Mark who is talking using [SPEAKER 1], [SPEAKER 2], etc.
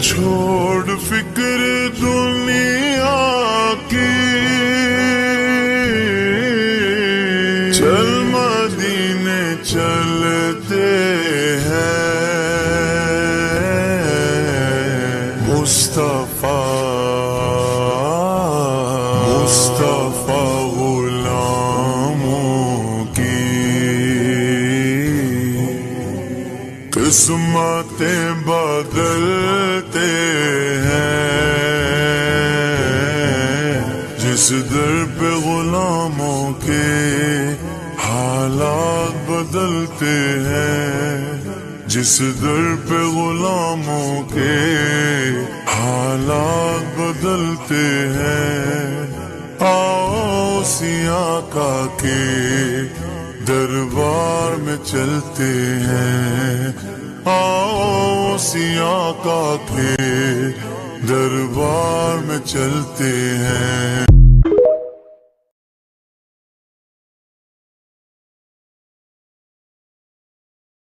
[SPEAKER 1] چھوڑ فکر دنیا کی، چل مدینے چلتے ہیں، مصطفیٰ غلاموں کی قسمتیں بدلتے ہیں، جس در پہ غلاموں کے حالات بدلتے ہیں، جس در پہ غلاموں کے حالات بدلتے ہیں۔ آؤ سیاہ کا کے دربار میں چلتے ہیں، آؤ سیاہ کا کے دربار میں چلتے ہیں۔